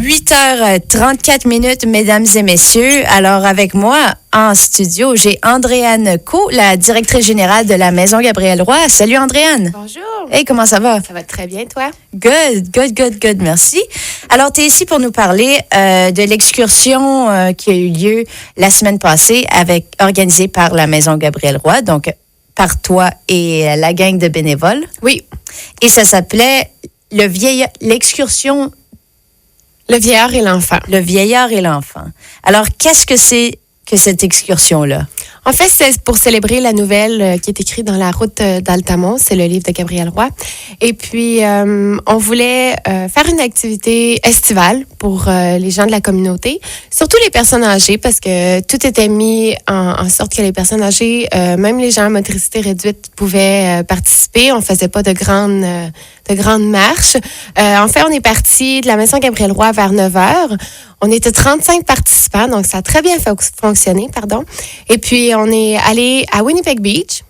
8h34, mesdames et messieurs. Alors, avec moi en studio, j'ai Andréane Co, la directrice générale de la Maison Gabriel-Roy. Salut, Andréane. Bonjour. Hey, comment ça va? Ça va très bien, toi? Good, merci. Alors, tu es ici pour nous parler de l'excursion qui a eu lieu la semaine passée, organisée par la Maison Gabriel-Roy, donc par toi et la gang de bénévoles. Oui. Et ça s'appelait l'excursion... Le vieillard et l'enfant. Le vieillard et l'enfant. Alors, qu'est-ce que c'est que cette excursion-là? En fait, c'est pour célébrer la nouvelle qui est écrite dans La Route d'Altamont. C'est le livre de Gabriel Roy. Et puis, on voulait faire une activité estivale pour les gens de la communauté, surtout les personnes âgées, parce que tout était mis en sorte que les personnes âgées, même les gens à motricité réduite, pouvaient participer. On faisait pas de grandes marches. En fait, on est parti de la Maison Gabriel Roy vers 9h. On était 35 participants, donc ça a très bien fonctionné, pardon. Et puis, on est allé à Winnipeg Beach.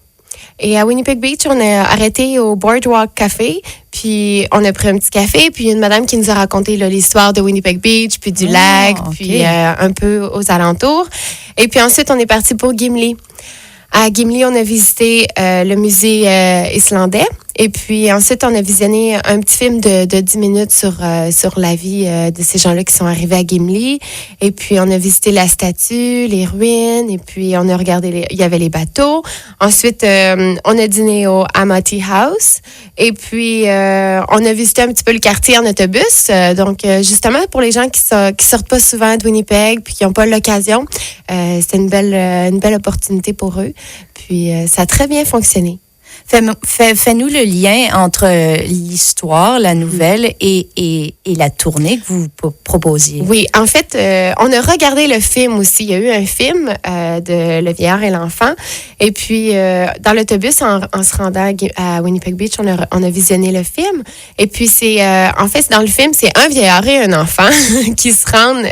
Et à Winnipeg Beach, on est arrêté au Boardwalk Café. Puis, on a pris un petit café. Puis, il y a une madame qui nous a raconté l'histoire de Winnipeg Beach, puis du lac, okay. Puis un peu aux alentours. Et puis, ensuite, on est parti pour Gimli. À Gimli, on a visité le musée islandais. Et puis ensuite, on a visionné un petit film de 10 minutes sur la vie de ces gens-là qui sont arrivés à Gimli. Et puis, on a visité la statue, les ruines. Et puis, on a regardé, il y avait les bateaux. Ensuite, on a dîné au Amity House. Et puis, on a visité un petit peu le quartier en autobus. Donc, justement, pour les gens qui sortent pas souvent de Winnipeg puis qui n'ont pas l'occasion, c'était une belle opportunité pour eux. Puis, ça a très bien fonctionné. Fais-nous le lien entre l'histoire, la nouvelle et la tournée que vous proposiez. Oui, en fait, on a regardé le film aussi. Il y a eu un film de Le vieillard et l'enfant. Et puis, dans l'autobus, en se rendant à Winnipeg Beach, on a visionné le film. Et puis, en fait, dans le film, c'est un vieillard et un enfant qui se rendent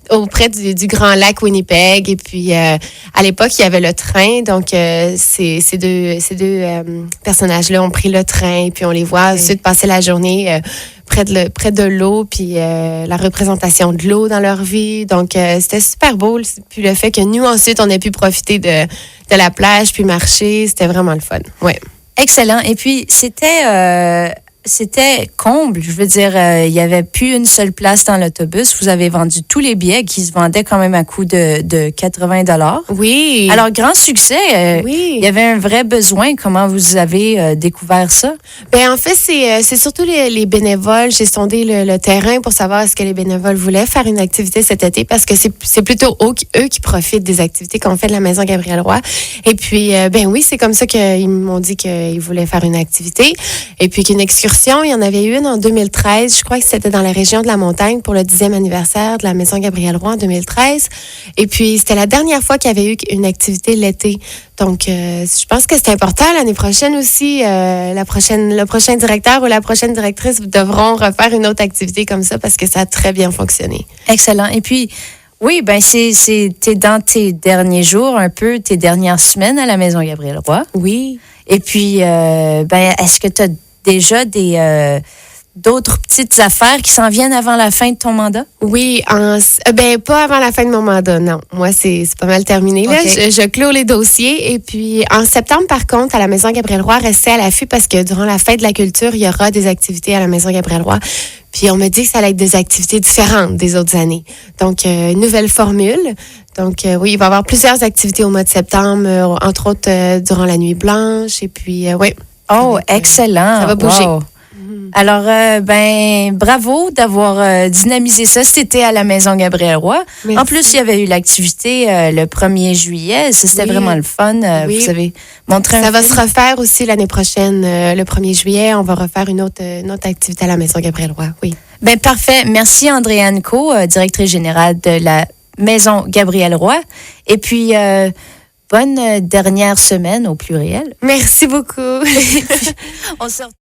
auprès du grand lac Winnipeg. Et puis, à l'époque, il y avait le train. Donc, ces deux personnages-là ont pris le train, puis on les voit ensuite passer la journée près de l'eau, puis la représentation de l'eau dans leur vie. Donc, c'était super beau. Puis le fait que nous, ensuite, on ait pu profiter de la plage, puis marcher, c'était vraiment le fun. Ouais. Excellent. Et puis, c'était comble. Je veux dire, il n'y avait plus une seule place dans l'autobus. Vous avez vendu tous les billets qui se vendaient quand même à coût de 80 $. Oui. Alors, grand succès. Oui. Il y avait un vrai besoin. Comment vous avez découvert ça? Ben en fait, c'est surtout les bénévoles. J'ai sondé le terrain pour savoir est-ce que les bénévoles voulaient faire une activité cet été, parce que c'est plutôt eux qui profitent des activités qu'on fait de la Maison Gabriel Roy. Et puis, ben oui, c'est comme ça qu'ils m'ont dit qu'ils voulaient faire une activité. Et puis qu'une excursion. Il y en avait une en 2013. Je crois que c'était dans la région de la Montagne pour le 10e anniversaire de la Maison Gabriel Roy en 2013. Et puis, c'était la dernière fois qu'il y avait eu une activité l'été. Donc, je pense que c'est important. L'année prochaine aussi, le prochain directeur ou la prochaine directrice devront refaire une autre activité comme ça parce que ça a très bien fonctionné. Excellent. Et puis, oui, ben t'es dans tes derniers jours, un peu tes dernières semaines à la Maison Gabriel Roy. Oui. Et puis, est-ce que tu as déjà d'autres petites affaires qui s'en viennent avant la fin de ton mandat? Oui, pas avant la fin de mon mandat, non. Moi, c'est pas mal terminé. Là. Okay. Je clôt les dossiers. Et puis, en septembre, par contre, à la Maison Gabriel Roy, restez à l'affût parce que durant la fête de la culture, il y aura des activités à la Maison Gabriel Roy. Puis, on me dit que ça allait être des activités différentes des autres années. Donc, nouvelle formule. Donc, oui, il va y avoir plusieurs activités au mois de septembre, entre autres durant la Nuit Blanche. Et puis, oui. Oh, excellent. Ça va bouger. Wow. Alors, bravo d'avoir dynamisé ça cet été à la Maison Gabriel Roy. Merci. En plus, il y avait eu l'activité le 1er juillet. Ça, c'était vraiment le fun. Oui. Vous avez montré un Ça va film. se refaire aussi l'année prochaine. Le 1er juillet, on va refaire une autre activité à la Maison Gabriel Roy. Oui. Ben parfait. Merci, Andréane Co, directrice générale de la Maison Gabriel Roy. Et puis, bonne dernière semaine au pluriel. Merci beaucoup. On se